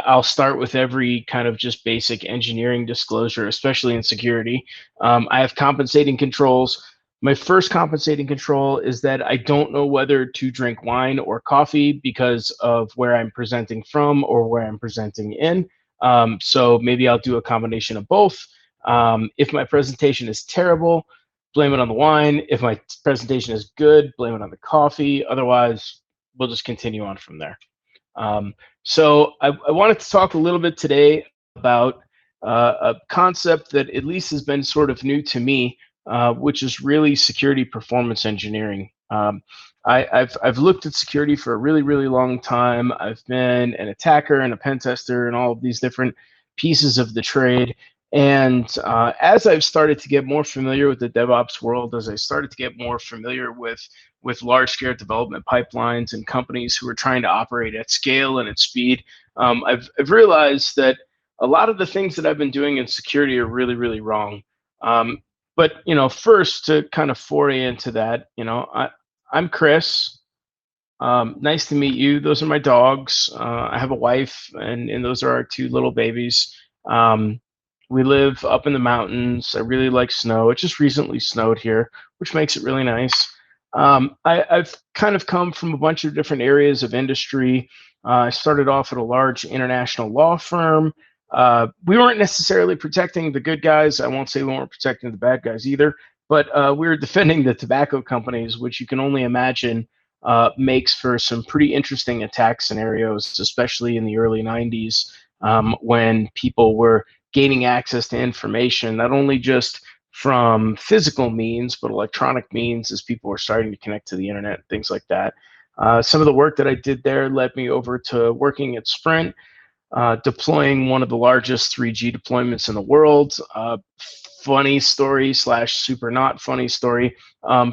I'll start with every kind of just basic engineering disclosure, especially in security. I have compensating controls. My first compensating control is that I don't know whether to drink wine or coffee because of where I'm presenting from or where I'm presenting in. So maybe I'll do a combination of both. If my presentation is terrible, blame it on the wine. If my presentation is good, blame it on the coffee. Otherwise, we'll just continue on from there. Um, so I wanted to talk a little bit today about a concept that at least has been sort of new to me, which is really security performance engineering. I've looked at security for a really, really long time. I've been an attacker and a pen tester and all of these different pieces of the trade. And as I've started to get more familiar with the DevOps world, as I started to get more familiar with large-scale development pipelines and companies who are trying to operate at scale and at speed, I've realized that a lot of the things that I've been doing in security are really, really wrong. But first to kind of foray into that, I'm Chris. Nice to meet you. Those are my dogs. I have a wife, and those are our two little babies. We live up in the mountains. I really like snow. It just recently snowed here, which makes it really nice. I've kind of come from a bunch of different areas of industry. I started off at a large international law firm. We weren't necessarily protecting the good guys. I won't say we weren't protecting the bad guys either, but we were defending the tobacco companies, which you can only imagine makes for some pretty interesting attack scenarios, especially in the early 90s, when people were gaining access to information, not only just from physical means, but electronic means as people were starting to connect to the internet, things like that. Some of the work that I did there led me over to working at Sprint, deploying one of the largest 3G deployments in the world. Funny story slash super not funny story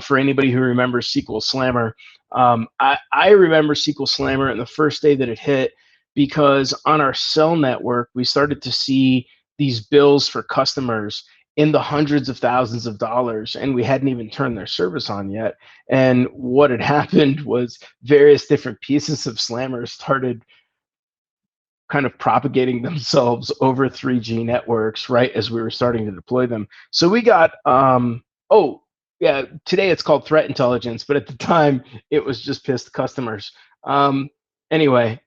for anybody who remembers SQL Slammer. I remember SQL Slammer and the first day that it hit because on our cell network, we started to see these bills for customers in the hundreds of thousands of dollars, and we hadn't even turned their service on yet. And what had happened was various different pieces of Slammer started kind of propagating themselves over 3G networks right as we were starting to deploy them. So we got, today it's called threat intelligence, but at the time it was just pissed customers. Anyway,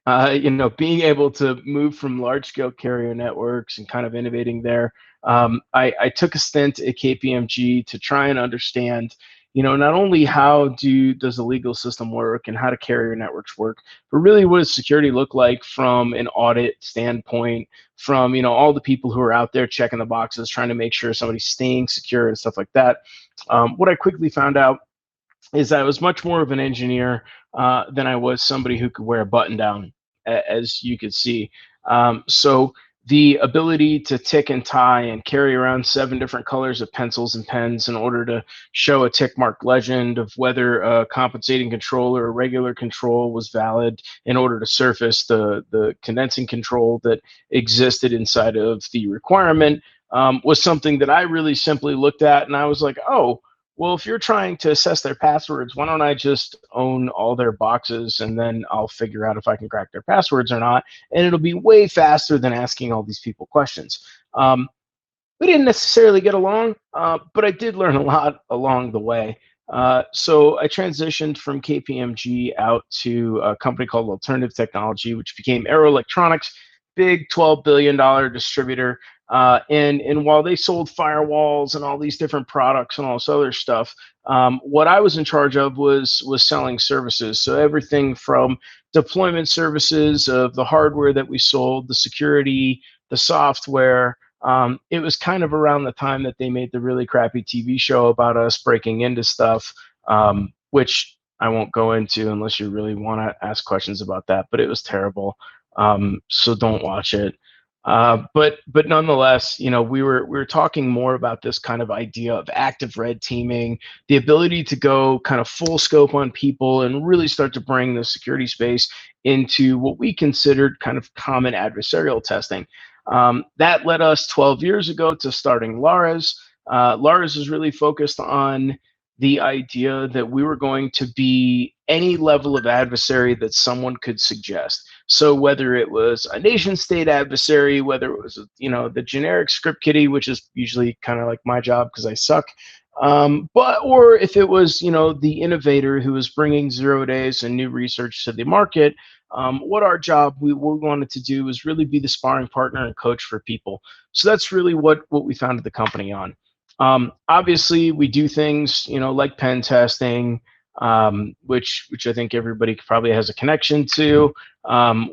being able to move from large scale carrier networks and kind of innovating there, I took a stint at KPMG to try and understand, not only how does the legal system work and how do carrier networks work, but really what does security look like from an audit standpoint, from all the people who are out there checking the boxes, trying to make sure somebody's staying secure and stuff like that. What I quickly found out is I was much more of an engineer than I was somebody who could wear a button down, as you could see. So the ability to tick and tie and carry around 7 different colors of pencils and pens in order to show a tick mark legend of whether a compensating control or a regular control was valid in order to surface the condensing control that existed inside of the requirement was something that I really simply looked at, and I was like, oh, well, if you're trying to assess their passwords, why don't I just own all their boxes and then I'll figure out if I can crack their passwords or not, and it'll be way faster than asking all these people questions. We didn't necessarily get along, but I did learn a lot along the way. So I transitioned from KPMG out to a company called Alternative Technology, which became Arrow Electronics, big $12 billion distributor. And while they sold firewalls and all these different products and all this other stuff, what I was in charge of was selling services. So everything from deployment services of the hardware that we sold, the security, the software. It was kind of around the time that they made the really crappy TV show about us breaking into stuff, which I won't go into unless you really want to ask questions about that, but it was terrible. So don't watch it. But nonetheless, we were talking more about this kind of idea of active red teaming, the ability to go kind of full scope on people and really start to bring the security space into what we considered kind of common adversarial testing. That led us 12 years ago to starting Laras. Laras is really focused on the idea that we were going to be any level of adversary that someone could suggest. So whether it was a nation state adversary, whether it was the generic script kiddie, which is usually kind of like my job because I suck, but or if it was the innovator who was bringing 0 days and new research to the market, what our job we wanted to do was really be the sparring partner and coach for people. So that's really what we founded the company on. Obviously, we do things, like pen testing, which I think everybody probably has a connection to.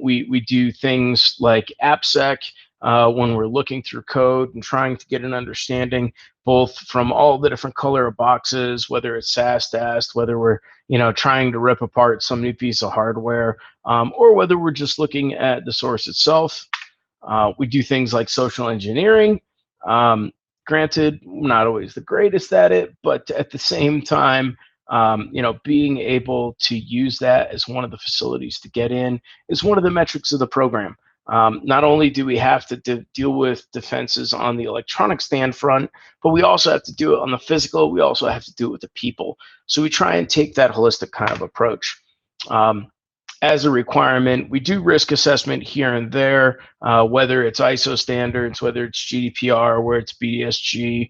We do things like AppSec when we're looking through code and trying to get an understanding, both from all the different color of boxes, whether it's SAST, whether we're trying to rip apart some new piece of hardware, or whether we're just looking at the source itself. We do things like social engineering. Um, Granted, not always the greatest at it, but at the same time, being able to use that as one of the facilities to get in is one of the metrics of the program. Not only do we have to deal with defenses on the electronic stand front, but we also have to do it on the physical. We also have to do it with the people. So we try and take that holistic kind of approach. Um, as a requirement, we do risk assessment here and there, whether it's ISO standards, whether it's GDPR, where it's BDSG.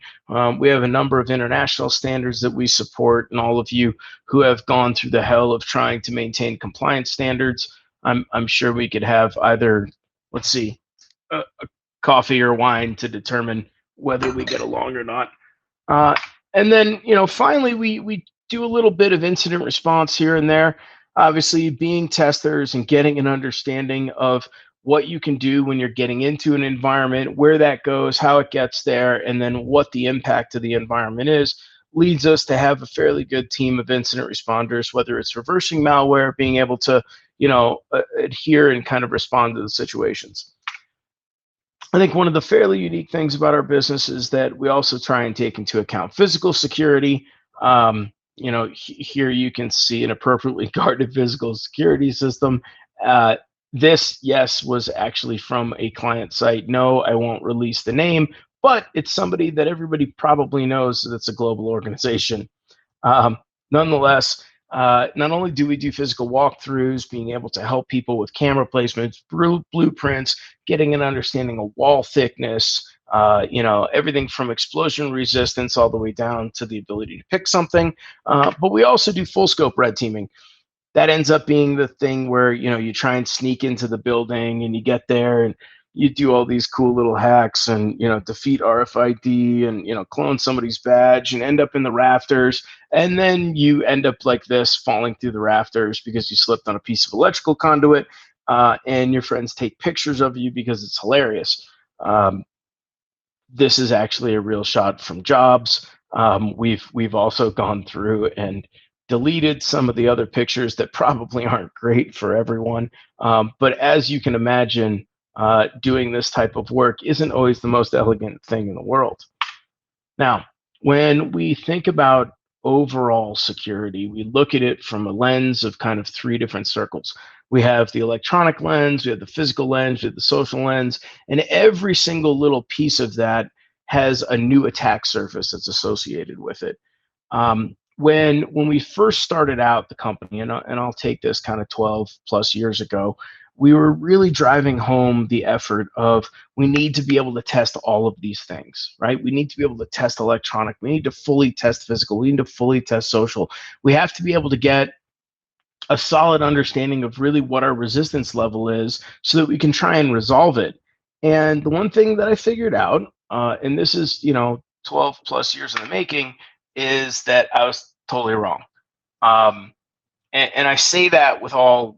We have a number of international standards that we support, and all of you who have gone through the hell of trying to maintain compliance standards, I'm sure we could have either, let's see, a coffee or wine to determine whether we get along or not. Uh, and then, finally, we do a little bit of incident response here and there. Obviously, being testers and getting an understanding of what you can do when you're getting into an environment, where that goes, how it gets there, and then what the impact of the environment is, leads us to have a fairly good team of incident responders, whether it's reversing malware, being able to, adhere and kind of respond to the situations. I think one of the fairly unique things about our business is that we also try and take into account physical security. Here you can see an appropriately guarded physical security system. This, yes, was actually from a client site. No, I won't release the name, but it's somebody that everybody probably knows that it's a global organization. Um, Nonetheless, not only do we do physical walkthroughs, being able to help people with camera placements, blueprints, getting an understanding of wall thickness, everything from explosion resistance all the way down to the ability to pick something. But we also do full scope red teaming. That ends up being the thing where you try and sneak into the building and you get there and you do all these cool little hacks and defeat RFID and clone somebody's badge and end up in the rafters, and then you end up like this, falling through the rafters because you slipped on a piece of electrical conduit, and your friends take pictures of you because it's hilarious. This is actually a real shot from Jobs. We've also gone through and deleted some of the other pictures that probably aren't great for everyone. But as you can imagine, doing this type of work isn't always the most elegant thing in the world. Now, when we think about overall security, we look at it from a lens of kind of three different circles. We have the electronic lens, we have the physical lens, we have the social lens, and every single little piece of that has a new attack surface that's associated with it. When we first started out the company, and I'll take this kind of 12 plus years ago, we were really driving home the effort of we need to be able to test all of these things, right? We need to be able to test electronic. We need to fully test physical. We need to fully test social. We have to be able to get a solid understanding of really what our resistance level is so that we can try and resolve it. And the one thing that I figured out, and this is 12 plus years in the making, is that I was totally wrong. And I say that with all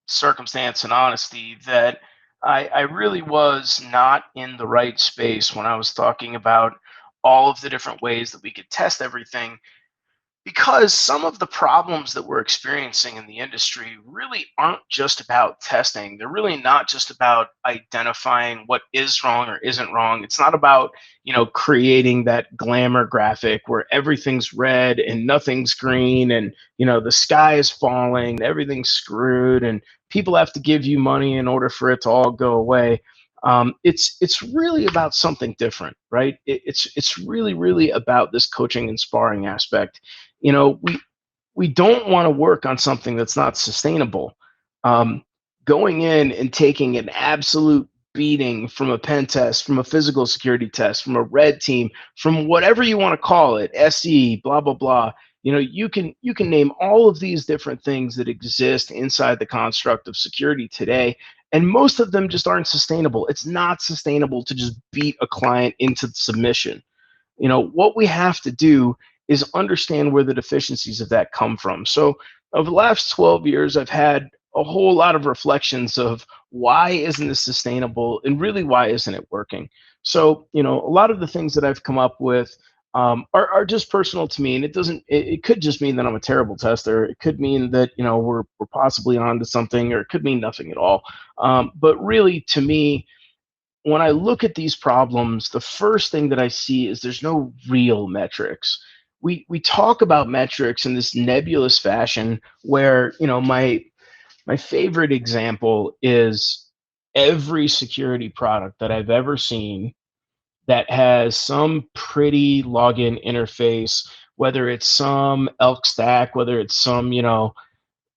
circumstance and honesty, that I really was not in the right space when I was talking about all of the different ways that we could test everything, because some of the problems that we're experiencing in the industry really aren't just about testing. They're really not just about identifying what is wrong or isn't wrong. It's not about, creating that glamour graphic where everything's red and nothing's green and, the sky is falling, everything's screwed, and people have to give you money in order for it to all go away. It's really about something different, right? It's really about this coaching and sparring aspect. We don't want to work on something that's not sustainable. Um, Going in and taking an absolute beating from a pen test, from a physical security test, from a red team, from whatever you want to call it, SE, blah blah blah. You can name all of these different things that exist inside the construct of security today, and most of them just aren't sustainable. It's not sustainable to just beat a client into submission. What we have to do is understand where the deficiencies of that come from. So over the last 12 years, I've had a whole lot of reflections of why isn't this sustainable and really why isn't it working. So a lot of the things that I've come up with are just personal to me, and it could just mean that I'm a terrible tester. It could mean that we're possibly onto something, or it could mean nothing at all. But really, to me, when I look at these problems, the first thing that I see is there's no real metrics. We talk about metrics in this nebulous fashion where, my favorite example is every security product that I've ever seen that has some pretty login interface, whether it's some elk stack, whether it's some,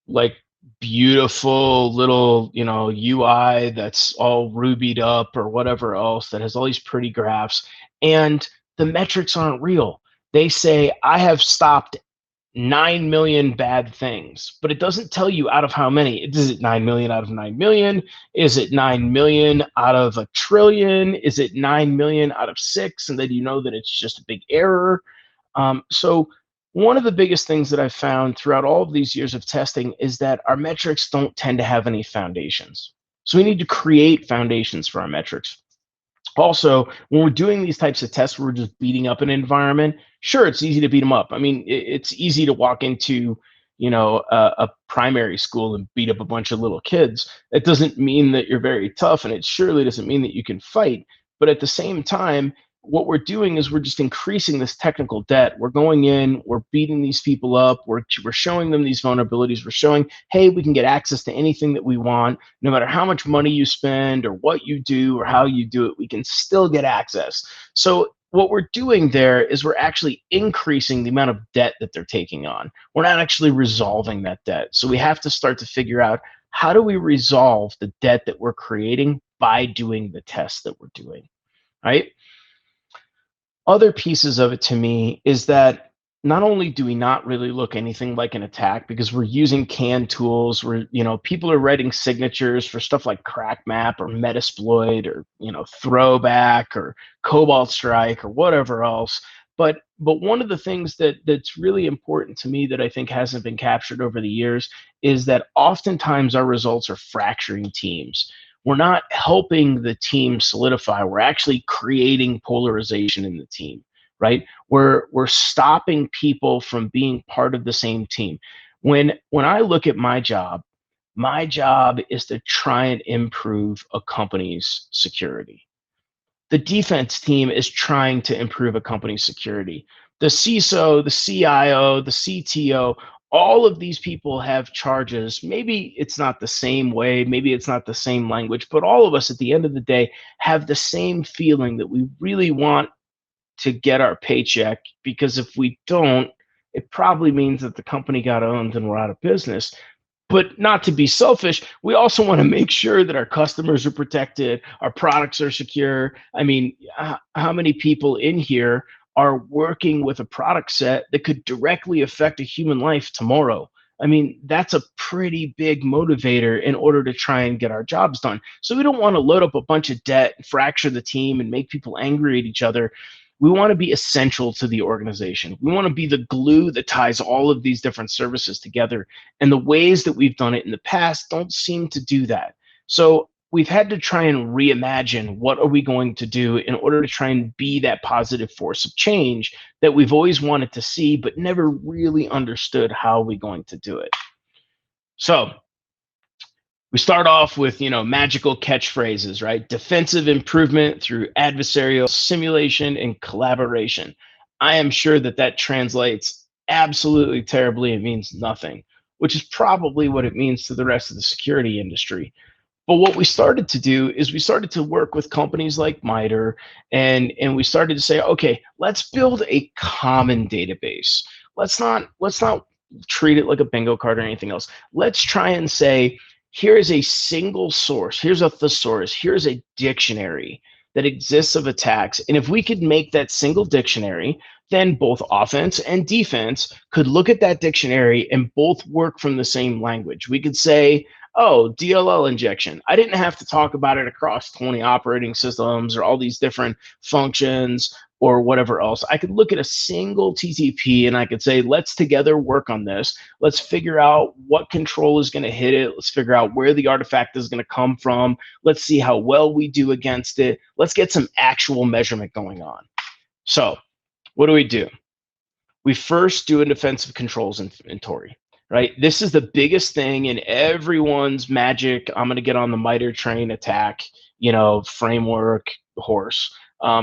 like beautiful little UI that's all rubied up or whatever else, that has all these pretty graphs, and the metrics aren't real. They say I have stopped 9 million bad things, but it doesn't tell you out of how many. Is it 9 million out of 9 million? Is it 9 million out of a trillion? Is it 9 million out of 6? And then you know that it's just a big error. So one of the biggest things that I've found throughout all of these years of testing is that our metrics don't tend to have any foundations. So we need to create foundations for our metrics. Also, when we're doing these types of tests, we're just beating up an environment. Sure, it's easy to beat them up. I mean, it's easy to walk into, a primary school and beat up a bunch of little kids. That doesn't mean that you're very tough, and it surely doesn't mean that you can fight. But at the same time, what we're doing is we're just increasing this technical debt. We're going in, we're beating these people up, we're showing them these vulnerabilities. We're showing, hey, we can get access to anything that we want, no matter how much money you spend or what you do or how you do it, we can still get access. So what we're doing there is we're actually increasing the amount of debt that they're taking on. We're not actually resolving that debt. So we have to start to figure out, how do we resolve the debt that we're creating by doing the tests that we're doing, right? Other pieces of it to me is that not only do we not really look anything like an attack, because we're using canned tools, where people are writing signatures for stuff like crackmap or metasploit or throwback or cobalt strike or whatever else. But one of the things that's really important to me that I think hasn't been captured over the years is that oftentimes our results are fracturing teams. We're not helping the team solidify. We're actually creating polarization in the team, right? We're stopping people from being part of the same team. When I look at my job is to try and improve a company's security. The defense team is trying to improve a company's security. The CISO, the CIO, the CTO, all of these people have charges. Maybe it's not the same way, maybe it's not the same language, but all of us at the end of the day have the same feeling that we really want to get our paycheck, because if we don't, it probably means that the company got owned and we're out of business. But not to be selfish, we also want to make sure that our customers are protected, our products are secure. I mean, how many people in here are working with a product set that could directly affect a human life tomorrow? I mean, that's a pretty big motivator in order to try and get our jobs done. So we don't want to load up a bunch of debt, fracture the team, and make people angry at each other. We want to be essential to the organization. We want to be the glue that ties all of these different services together. And the ways that we've done it in the past don't seem to do that. So we've had to try and reimagine, what are we going to do in order to try and be that positive force of change that we've always wanted to see, but never really understood how we're going to do it. So we start off with, magical catchphrases, right? Defensive improvement through adversarial simulation and collaboration. I am sure that translates absolutely terribly. It means nothing, which is probably what it means to the rest of the security industry. But what we started to do is we started to work with companies like MITRE, and we started to say, okay, let's build a common database. Let's not treat it like a bingo card or anything else. Let's try and say, here is a single source. Here's a thesaurus. Here's a dictionary that exists of attacks. And if we could make that single dictionary, then both offense and defense could look at that dictionary and both work from the same language. We could say, oh, DLL injection. I didn't have to talk about it across 20 operating systems or all these different functions or whatever else. I could look at a single TTP and I could say, let's together work on this. Let's figure out what control is going to hit it. Let's figure out where the artifact is going to come from. Let's see how well we do against it. Let's get some actual measurement going on. So what do? We first do a defensive controls inventory, right? This is the biggest thing in everyone's magic. I'm going to get on the MITRE train attack, framework horse.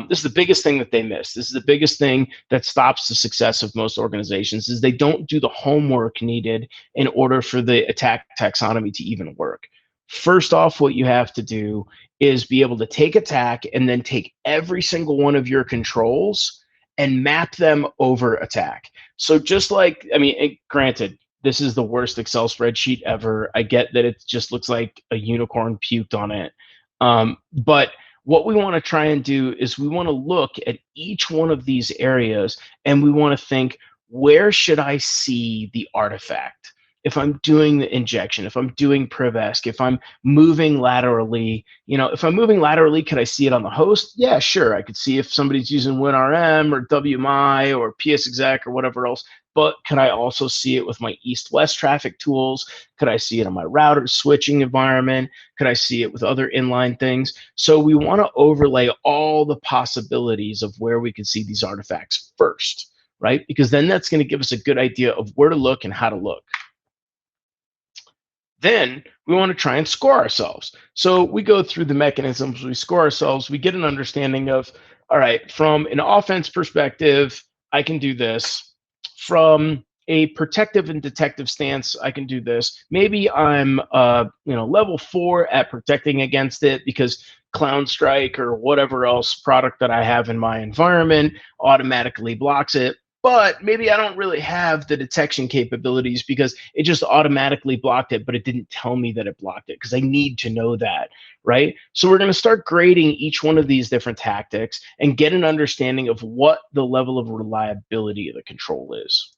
This is the biggest thing that they miss. This is the biggest thing that stops the success of most organizations is they don't do the homework needed in order for the attack taxonomy to even work. First off, what you have to do is be able to take attack and then take every single one of your controls and map them over attack. So just like, granted, this is the worst Excel spreadsheet ever. I get that it just looks like a unicorn puked on it. But what we want to try and do is we want to look at each one of these areas and we want to think, where should I see the artifact? If I'm doing the injection, if I'm doing privesc, if I'm moving laterally, if I'm moving laterally, could I see it on the host? Yeah, sure. I could see if somebody's using WinRM or WMI or PSExec or whatever else, but could I also see it with my east-west traffic tools? Could I see it on my router switching environment? Could I see it with other inline things? So we want to overlay all the possibilities of where we could see these artifacts first, right? Because then that's going to give us a good idea of where to look and how to look. Then we want to try and score ourselves. So we go through the mechanisms, we score ourselves, we get an understanding of, all right, from an offense perspective, I can do this. From a protective and detective stance, I can do this. Maybe I'm level 4 at protecting against it because ClownStrike or whatever else product that I have in my environment automatically blocks it. But maybe I don't really have the detection capabilities because it just automatically blocked it, but it didn't tell me that it blocked it because I need to know that, right? So we're going to start grading each one of these different tactics and get an understanding of what the level of reliability of the control is,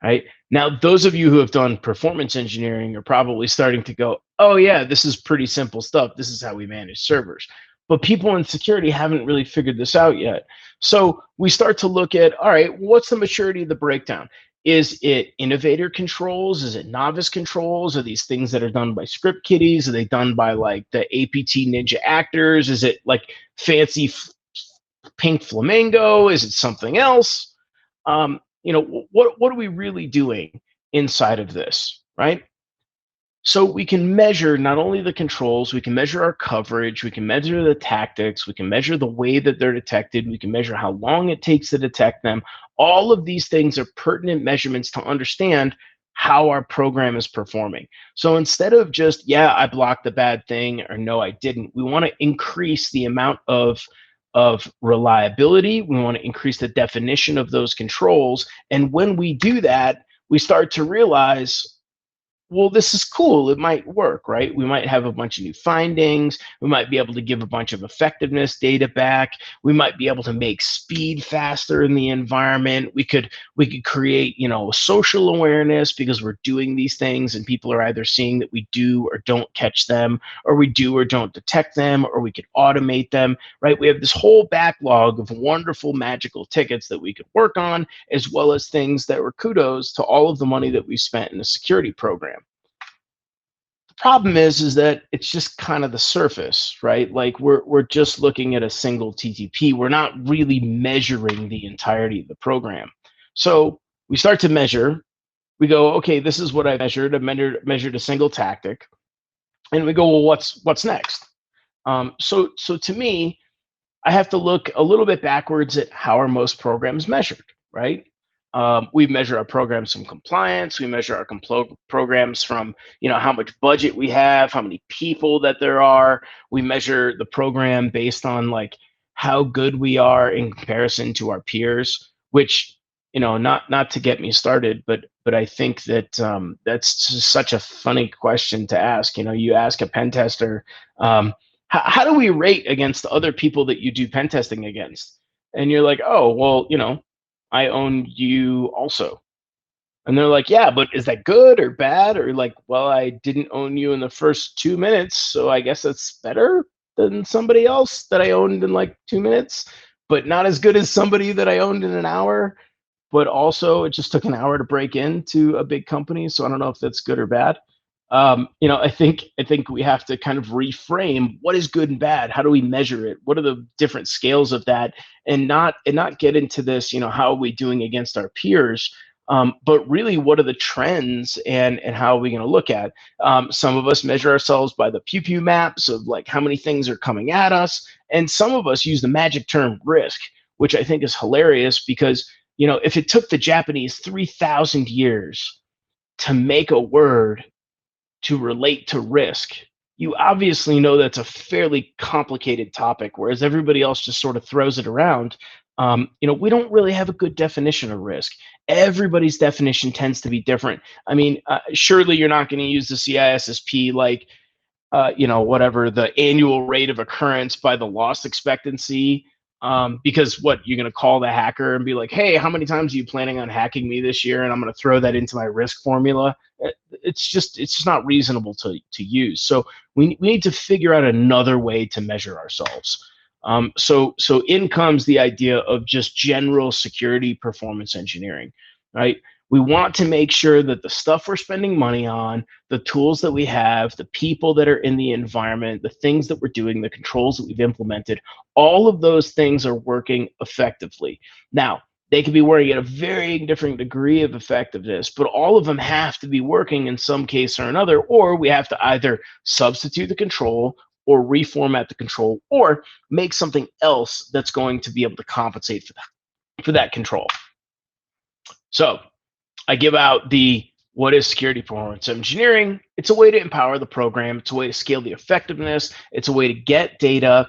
right? Now, those of you who have done performance engineering are probably starting to go, oh yeah, this is pretty simple stuff. This is how we manage servers. But people in security haven't really figured this out yet. So we start to look at, all right, what's the maturity of the breakdown? Is it innovator controls? Is it novice controls? Are these things that are done by script kiddies? Are they done by like the APT ninja actors? Is it like fancy pink flamingo? Is it something else? What are we really doing inside of this, right? So we can measure not only the controls, we can measure our coverage, we can measure the tactics, we can measure the way that they're detected, we can measure how long it takes to detect them. All of these things are pertinent measurements to understand how our program is performing. So instead of just, yeah, I blocked the bad thing, or no, I didn't, we want to increase the amount of reliability. We want to increase the definition of those controls. And when we do that, we start to realize, well, this is cool. It might work, right? We might have a bunch of new findings. We might be able to give a bunch of effectiveness data back. We might be able to make speed faster in the environment. We could create, social awareness because we're doing these things and people are either seeing that we do or don't catch them, or we do or don't detect them, or we could automate them, right? We have this whole backlog of wonderful magical tickets that we could work on, as well as things that were kudos to all of the money that we spent in the security program. Problem is that it's just kind of the surface, right? Like we're just looking at a single TTP. We're not really measuring the entirety of the program. So we start to measure. We go, okay, this is what I measured. I measured a single tactic, and we go, well, what's next? So to me, I have to look a little bit backwards at how are most programs measured, right? We measure our programs from compliance. We measure our programs from, how much budget we have, how many people that there are. We measure the program based on like how good we are in comparison to our peers. Which, not to get me started, but I think that that's just such a funny question to ask. You ask a pen tester, how do we rate against the other people that you do pen testing against? And you're like, oh, well, I own you also. And they're like, yeah, but is that good or bad? Or like, well, I didn't own you in the first 2 minutes, so I guess that's better than somebody else that I owned in like 2 minutes, but not as good as somebody that I owned in an hour. But also, it just took an hour to break into a big company, so I don't know if that's good or bad. I think we have to kind of reframe what is good and bad. How do we measure it? What are the different scales of that? And not get into this. How are we doing against our peers? But really, what are the trends and how are we going to look at? Some of us measure ourselves by the pew pew maps of like how many things are coming at us, and some of us use the magic term risk, which I think is hilarious because if it took the Japanese 3,000 years to make a word to relate to risk, you obviously know that's a fairly complicated topic, whereas everybody else just sort of throws it around. We don't really have a good definition of risk. Everybody's definition tends to be different. I mean, surely you're not going to use the CISSP like whatever the annual rate of occurrence by the loss expectancy. Because what you're going to call the hacker and be like, hey, how many times are you planning on hacking me this year? And I'm going to throw that into my risk formula. It's just not reasonable to use. So we need to figure out another way to measure ourselves. So in comes the idea of just general security performance engineering, right? We want to make sure that the stuff we're spending money on, the tools that we have, the people that are in the environment, the things that we're doing, the controls that we've implemented, all of those things are working effectively. Now, they can be working at a very different degree of effectiveness, but all of them have to be working in some case or another, or we have to either substitute the control or reformat the control or make something else that's going to be able to compensate for that control. So I give out the what is security performance engineering? It's a way to empower the program. It's a way to scale the effectiveness. It's a way to get data.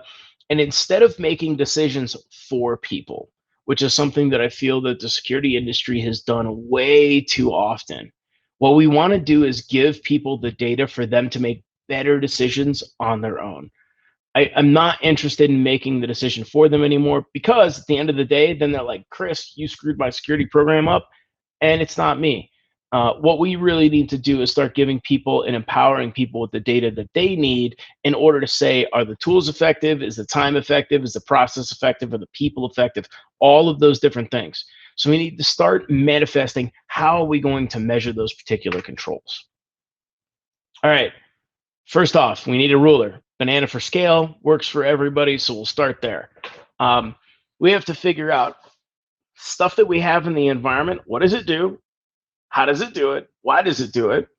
And instead of making decisions for people, which is something that I feel that the security industry has done way too often, what we want to do is give people the data for them to make better decisions on their own. I'm not interested in making the decision for them anymore because at the end of the day, then they're like, Chris, you screwed my security program up, and it's not me. What we really need to do is start giving people and empowering people with the data that they need in order to say, are the tools effective? Is the time effective? Is the process effective? Are the people effective? All of those different things. So we need to start manifesting how are we going to measure those particular controls. All right. First off, we need a ruler. Banana for scale works for everybody, so we'll start there. We have to figure out stuff that we have in the environment. What does it do? How does it do it? Why does it do it?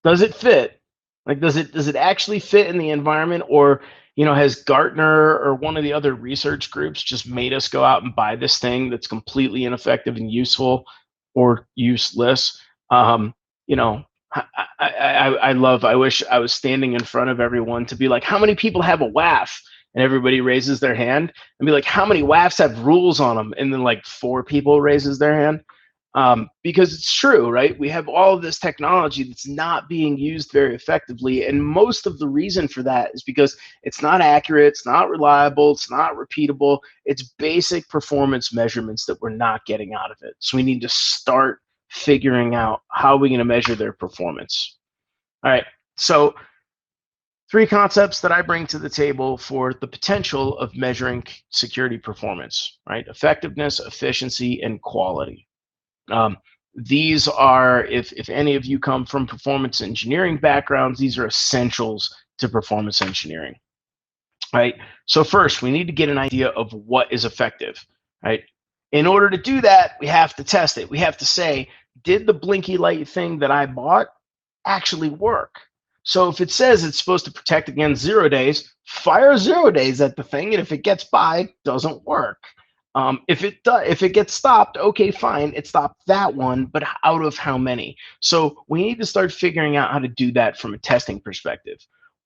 Does it fit? Like, does it actually fit in the environment, or has Gartner or one of the other research groups just made us go out and buy this thing that's completely ineffective and useful or useless? You know, I wish I was standing in front of everyone to be like, how many people have a WAF? And everybody raises their hand and be like, how many WAFs have rules on them? And then like 4 people raises their hand. Because it's true, right? We have all of this technology that's not being used very effectively. And most of the reason for that is because it's not accurate, it's not reliable, it's not repeatable. It's basic performance measurements that we're not getting out of it. So we need to start figuring out how we're going to measure their performance. All right, so 3 concepts that I bring to the table for the potential of measuring security performance, right? Effectiveness, efficiency, and quality. These are, if any of you come from performance engineering backgrounds, these are essentials to performance engineering, right? So first, we need to get an idea of what is effective, right? In order to do that, we have to test it. We have to say, did the blinky light thing that I bought actually work? So if it says it's supposed to protect against 0 days, fire 0 days at the thing, and if it gets by, it doesn't work. If it gets stopped, okay, fine, it stopped that one, but out of how many? So we need to start figuring out how to do that from a testing perspective.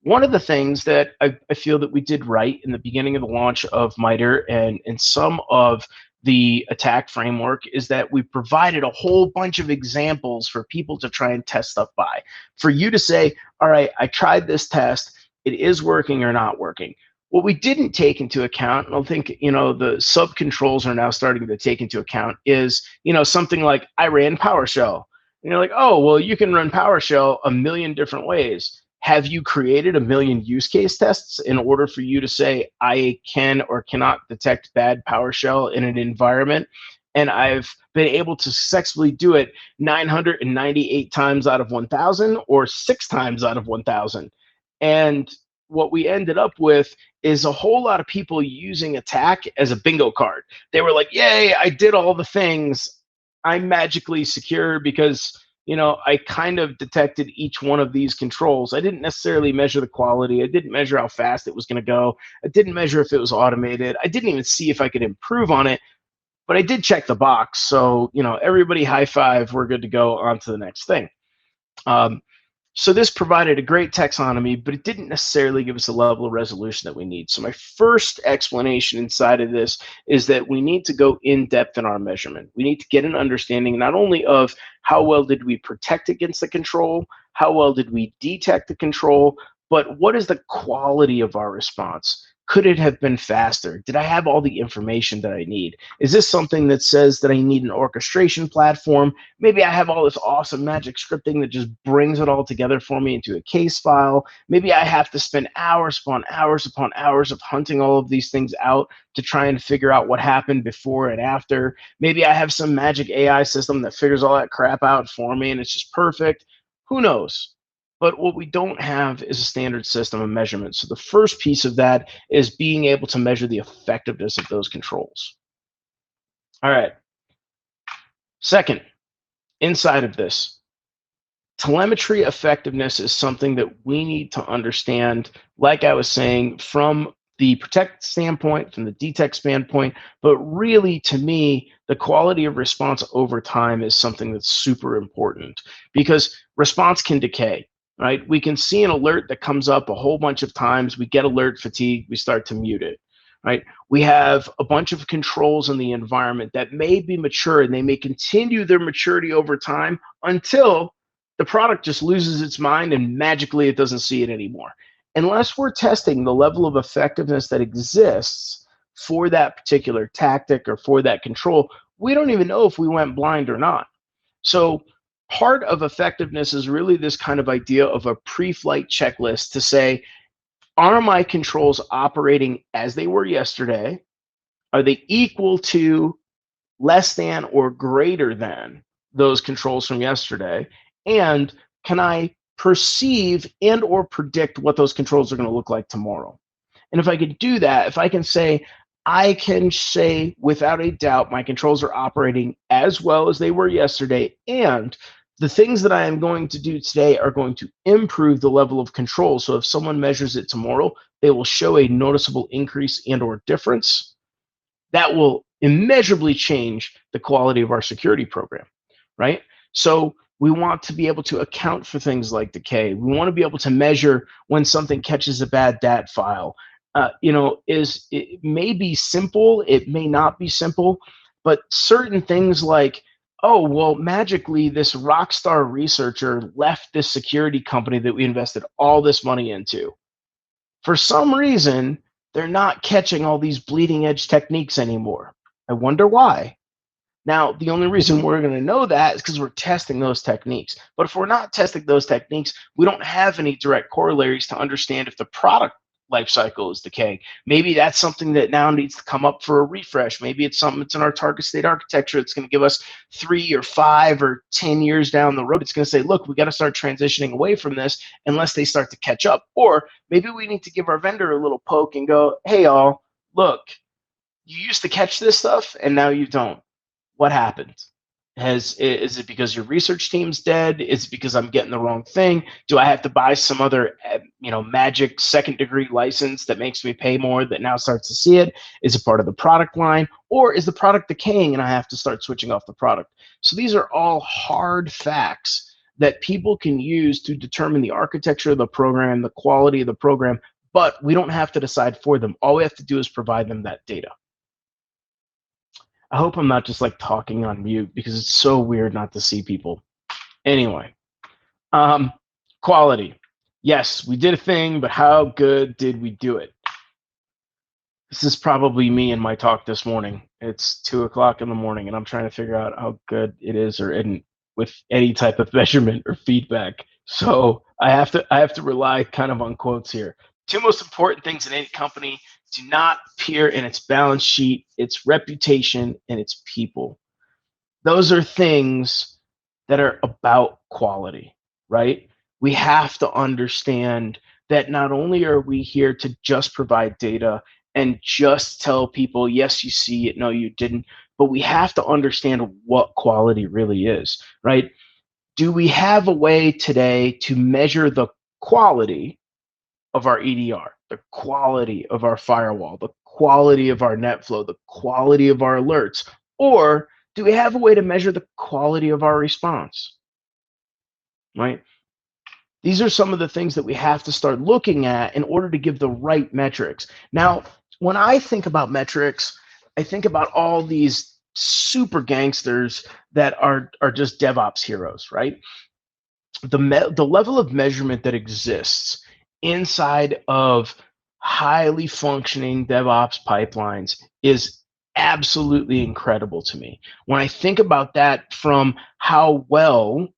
One of the things that I feel that we did right in the beginning of the launch of MITRE and some of the attack framework is that we provided a whole bunch of examples for people to try and test stuff by. For you to say, all right, I tried this test, it is working or not working. What we didn't take into account, and I think the sub controls are now starting to take into account, is something like I ran PowerShell. And you're like, oh, well, you can run PowerShell a million different ways. Have you created a million use case tests in order for you to say I can or cannot detect bad PowerShell in an environment? And I've been able to successfully do it 998 times out of 1,000 or 6 times out of 1,000. And what we ended up with is a whole lot of people using attack as a bingo card. They were like, yay, I did all the things. I'm magically secure because I kind of detected each one of these controls. I didn't necessarily measure the quality. I didn't measure how fast it was going to go. I didn't measure if it was automated. I didn't even see if I could improve on it, but I did check the box. So, everybody high five. We're good to go on to the next thing. So this provided a great taxonomy, but it didn't necessarily give us the level of resolution that we need. So my first explanation inside of this is that we need to go in depth in our measurement. We need to get an understanding not only of how well did we protect against the control, how well did we detect the control, but what is the quality of our response? Could it have been faster? Did I have all the information that I need? Is this something that says that I need an orchestration platform? Maybe I have all this awesome magic scripting that just brings it all together for me into a case file. Maybe I have to spend hours upon hours upon hours of hunting all of these things out to try and figure out what happened before and after. Maybe I have some magic AI system that figures all that crap out for me and it's just perfect. Who knows? But what we don't have is a standard system of measurement. So the first piece of that is being able to measure the effectiveness of those controls. All right. Second, inside of this, telemetry effectiveness is something that we need to understand, like I was saying, from the protect standpoint, from the detect standpoint, but really to me, the quality of response over time is something that's super important because response can decay, right? We can see an alert that comes up a whole bunch of times, we get alert fatigue, we start to mute it. Right? We have a bunch of controls in the environment that may be mature and they may continue their maturity over time until the product just loses its mind and magically it doesn't see it anymore. Unless we're testing the level of effectiveness that exists for that particular tactic or for that control, we don't even know if we went blind or not. So part of effectiveness is really this kind of idea of a pre-flight checklist to say, are my controls operating as they were yesterday? Are they equal to, less than, or greater than those controls from yesterday? And can I perceive and or predict what those controls are going to look like tomorrow? And if I could do that, if I can say without a doubt my controls are operating as well as they were yesterday, and the things that I am going to do today are going to improve the level of control. So if someone measures it tomorrow, they will show a noticeable increase and or difference. That will immeasurably change the quality of our security program, right? So we want to be able to account for things like decay. We want to be able to measure when something catches a bad DAT file. It may be simple, it may not be simple, but certain things like, oh, well, magically this rock star researcher left this security company that we invested all this money into. For some reason, they're not catching all these bleeding edge techniques anymore. I wonder why. Now, the only reason we're going to know that is because we're testing those techniques. But if we're not testing those techniques, we don't have any direct corollaries to understand if the product life cycle is decaying. Maybe that's something that now needs to come up for a refresh. Maybe it's something that's in our target state architecture that's going to give us 3 or 5 or 10 years down the road. It's going to say, look, we got to start transitioning away from this unless they start to catch up. Or maybe we need to give our vendor a little poke and go, hey, y'all, look, you used to catch this stuff and now you don't. What happened? Is it because your research team's dead? Is it because I'm getting the wrong thing? Do I have to buy some other magic second degree license that makes me pay more that now starts to see it? Is it part of the product line, or is the product decaying and I have to start switching off the product? So these are all hard facts that people can use to determine the architecture of the program, the quality of the program, but we don't have to decide for them. All we have to do is provide them that data. I hope I'm not just like talking on mute because it's so weird not to see people. Anyway, um, quality. Yes, we did a thing, but how good did we do it? This is probably me in my talk this morning. It's 2:00 in the morning, and I'm trying to figure out how good it is or isn't with any type of measurement or feedback. So I have to rely kind of on quotes here. Two most important things in any company do not appear in its balance sheet: its reputation and its people. Those are things that are about quality, right? We have to understand that not only are we here to just provide data and just tell people, yes, you see it, no, you didn't, but we have to understand what quality really is, right? Do we have a way today to measure the quality of our EDR, the quality of our firewall, the quality of our NetFlow, the quality of our alerts? Or do we have a way to measure the quality of our response, right? These are some of the things that we have to start looking at in order to give the right metrics. Now, when I think about metrics, I think about all these super gangsters that are just DevOps heroes, right? The level of measurement that exists inside of highly functioning DevOps pipelines is absolutely incredible to me. When I think about that, from how well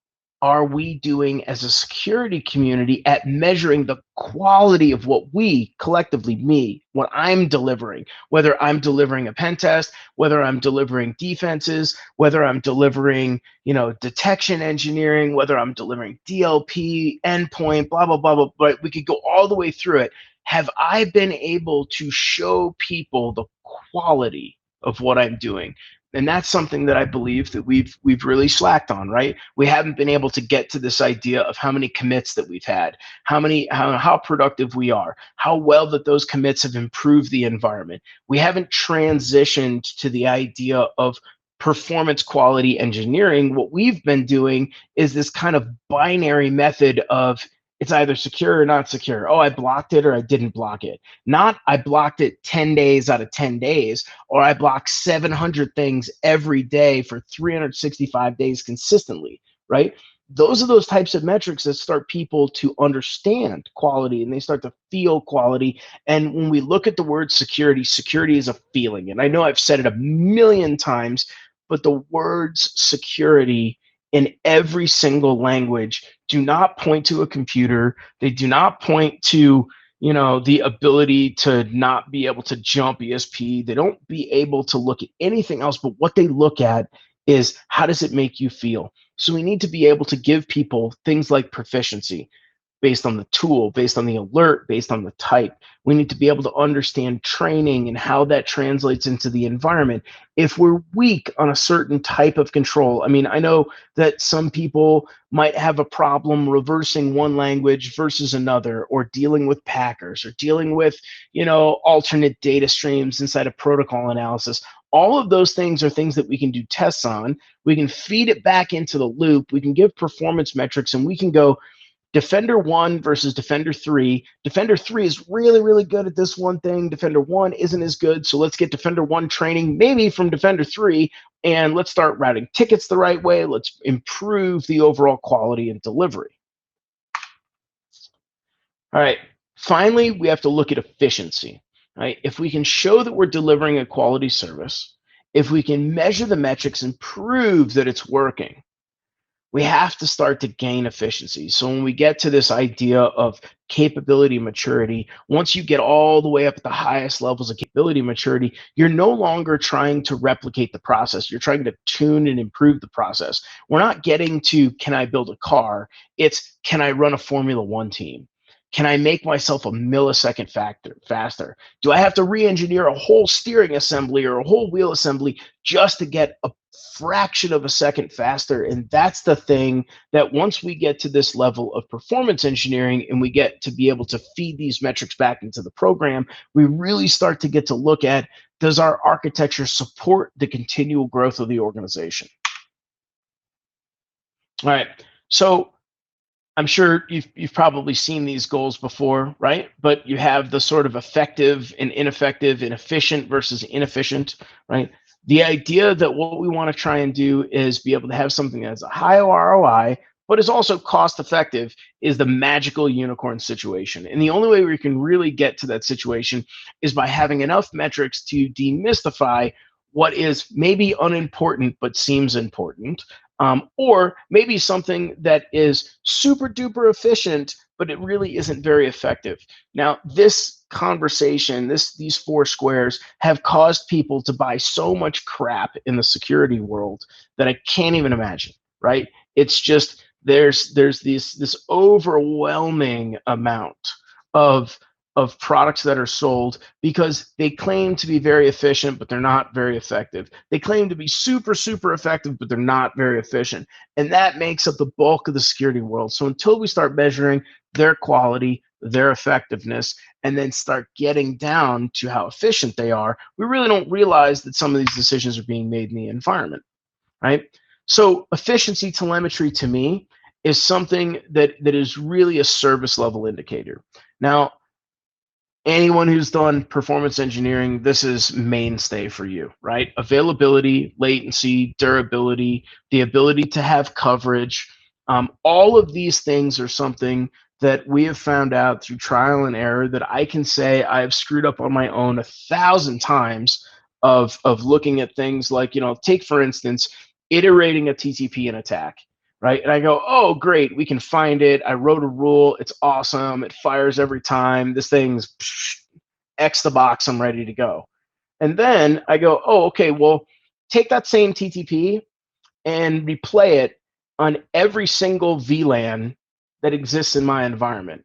are we doing as a security community at measuring the quality of what we collectively, me, what I'm delivering, whether I'm delivering a pen test, whether I'm delivering defenses, whether I'm delivering, detection engineering, whether I'm delivering DLP, endpoint, blah, blah, blah, blah, but we could go all the way through it. Have I been able to show people the quality of what I'm doing? And that's something that I believe that we've really slacked on, right? We haven't been able to get to this idea of how many commits that we've had, how productive we are, how well that those commits have improved the environment. We haven't transitioned to the idea of performance quality engineering. What we've been doing is this kind of binary method of it's either secure or not secure. Oh, I blocked it or I didn't block it. Not I blocked it 10 days out of 10 days, or I blocked 700 things every day for 365 days consistently, right? Those are those types of metrics that start people to understand quality and they start to feel quality. And when we look at the word security, security is a feeling. And I know I've said it a million times, but the words security in every single language do not point to a computer. They do not point to the ability to not be able to jump ESP. They don't be able to look at anything else, but what they look at is how does it make you feel? So we need to be able to give people things like proficiency based on the tool, based on the alert, based on the type. We need to be able to understand training and how that translates into the environment. If we're weak on a certain type of control, I mean, I know that some people might have a problem reversing one language versus another, or dealing with packers, or dealing with, alternate data streams inside of protocol analysis. All of those things are things that we can do tests on. We can feed it back into the loop. We can give performance metrics, and we can go, Defender 1 versus Defender 3. Defender 3 is really, really good at this one thing. Defender 1 isn't as good. So let's get Defender 1 training maybe from Defender 3, and let's start routing tickets the right way. Let's improve the overall quality and delivery. All right. Finally, we have to look at efficiency. Right? If we can show that we're delivering a quality service, if we can measure the metrics and prove that it's working, we have to start to gain efficiency. So when we get to this idea of capability maturity, once you get all the way up at the highest levels of capability maturity, you're no longer trying to replicate the process. You're trying to tune and improve the process. We're not getting to, can I build a car? It's, can I run a Formula One team? Can I make myself a millisecond faster? Do I have to re-engineer a whole steering assembly or a whole wheel assembly just to get a fraction of a second faster. And that's the thing that once we get to this level of performance engineering and we get to be able to feed these metrics back into the program, we really start to get to look at, does our architecture support the continual growth of the organization? All right. So I'm sure you've probably seen these goals before, right? But you have the sort of effective and ineffective and efficient versus inefficient, right? The idea that what we want to try and do is be able to have something that has a high ROI, but is also cost effective, is the magical unicorn situation. And the only way we can really get to that situation is by having enough metrics to demystify what is maybe unimportant but seems important, or maybe something that is super duper efficient, but it really isn't very effective. Now, this conversation, these four squares have caused people to buy so much crap in the security world that I can't even imagine, right? It's just there's this overwhelming amount of products that are sold because they claim to be very efficient, but they're not very effective. They claim to be super, super effective, but they're not very efficient. And that makes up the bulk of the security world. So until we start measuring their quality, their effectiveness, and then start getting down to how efficient they are, we really don't realize that some of these decisions are being made in the environment, right? So efficiency telemetry to me is something that is really a service level indicator. Now, anyone who's done performance engineering, this is mainstay for you, right? Availability, latency, durability, the ability to have coverage. All of these things are something that we have found out through trial and error that I can say I've screwed up on my own 1,000 times of looking at things like, take for instance, iterating a TTP in attack, right? And I go, oh, great, we can find it. I wrote a rule. It's awesome. It fires every time. This thing's X the box. I'm ready to go. And then I go, oh, okay, well, take that same TTP and replay it on every single VLAN that exists in my environment.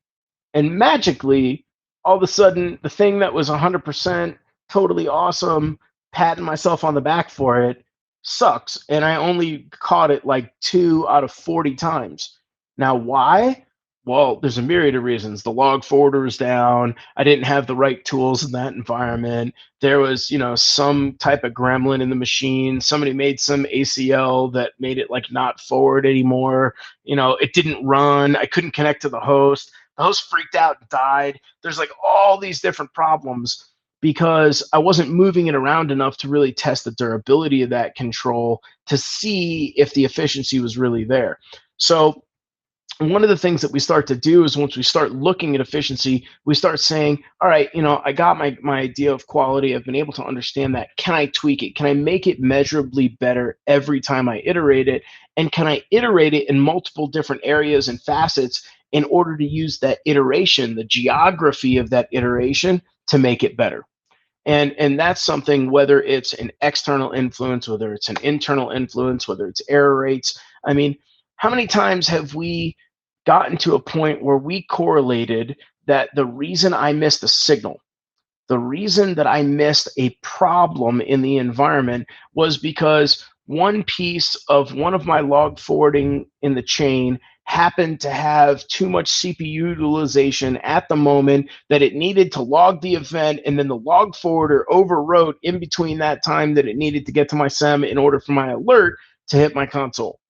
And magically, all of a sudden, the thing that was 100% totally awesome, patting myself on the back for it, sucks. And I only caught it like 2 out of 40 times. Now, why? Well, there's a myriad of reasons. The log forwarder was down. I didn't have the right tools in that environment. There was, some type of gremlin in the machine. Somebody made some ACL that made it like not forward anymore. It didn't run. I couldn't connect to the host. The host freaked out and died. There's like all these different problems because I wasn't moving it around enough to really test the durability of that control to see if the efficiency was really there. So one of the things that we start to do is once we start looking at efficiency, we start saying, all right, I got my idea of quality. I've been able to understand that. Can I tweak it? Can I make it measurably better every time I iterate it? And can I iterate it in multiple different areas and facets in order to use that iteration, the geography of that iteration, to make it better? And that's something, whether it's an external influence, whether it's an internal influence, whether it's error rates. I mean, how many times have we gotten to a point where we correlated that the reason I missed a signal, the reason that I missed a problem in the environment was because one piece of one of my log forwarding in the chain happened to have too much CPU utilization at the moment that it needed to log the event, and then the log forwarder overwrote in between that time that it needed to get to my SEM in order for my alert to hit my console.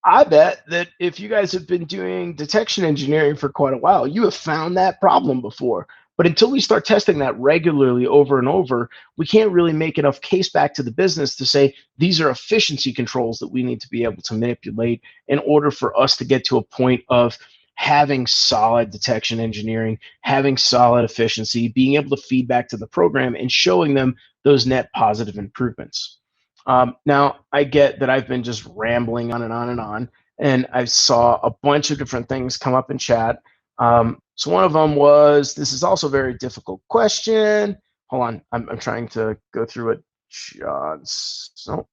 I bet that if you guys have been doing detection engineering for quite a while, you have found that problem before. But until we start testing that regularly over and over, we can't really make enough case back to the business to say these are efficiency controls that we need to be able to manipulate in order for us to get to a point of having solid detection engineering, having solid efficiency, being able to feed back to the program and showing them those net positive improvements. Now, I get that I've been just rambling on and on and on, and I saw a bunch of different things come up in chat. So one of them was, this is also a very difficult question. Hold on, I'm trying to go through it. So,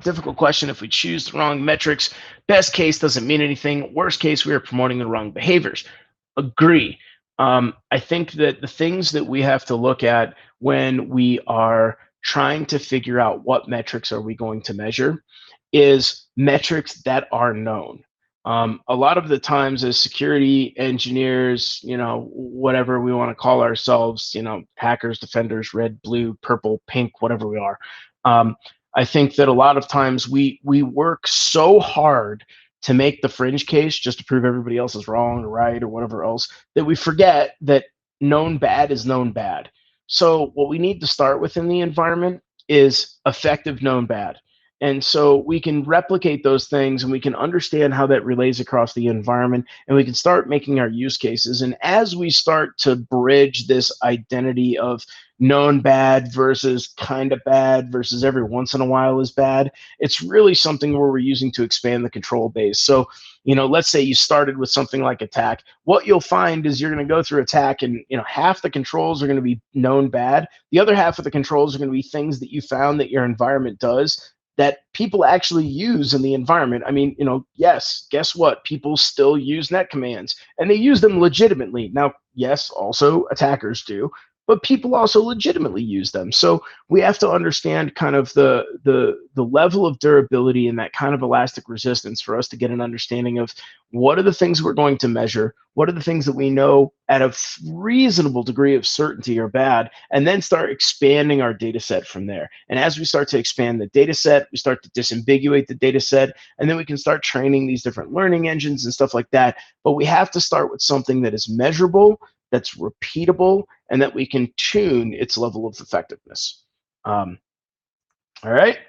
difficult question. If we choose the wrong metrics, best case doesn't mean anything. Worst case, we are promoting the wrong behaviors. Agree. I think that the things that we have to look at when we are trying to figure out what metrics are we going to measure is metrics that are known. A lot of the times as security engineers, whatever we want to call ourselves, hackers, defenders, red, blue, purple, pink, whatever we are, I think that a lot of times we work so hard to make the fringe case just to prove everybody else is wrong or right or whatever else that we forget that known bad is known bad. So what we need to start with in the environment is effective known bad. And so we can replicate those things and we can understand how that relays across the environment and we can start making our use cases. And as we start to bridge this identity of known bad versus kind of bad versus every once in a while is bad, it's really something where we're using to expand the control base. So, let's say you started with something like attack. What you'll find is you're going to go through attack and, half the controls are going to be known bad. The other half of the controls are going to be things that you found that your environment does that people actually use in the environment. I mean, yes, guess what? People still use net commands and they use them legitimately. Now, yes, also attackers do, but people also legitimately use them. So we have to understand kind of the level of durability and that kind of elastic resistance for us to get an understanding of what are the things we're going to measure, what are the things that we know at a reasonable degree of certainty are bad, and then start expanding our data set from there. And as we start to expand the data set, we start to disambiguate the data set, and then we can start training these different learning engines and stuff like that. But we have to start with something that is measurable, that's repeatable, and that we can tune its level of effectiveness. All right.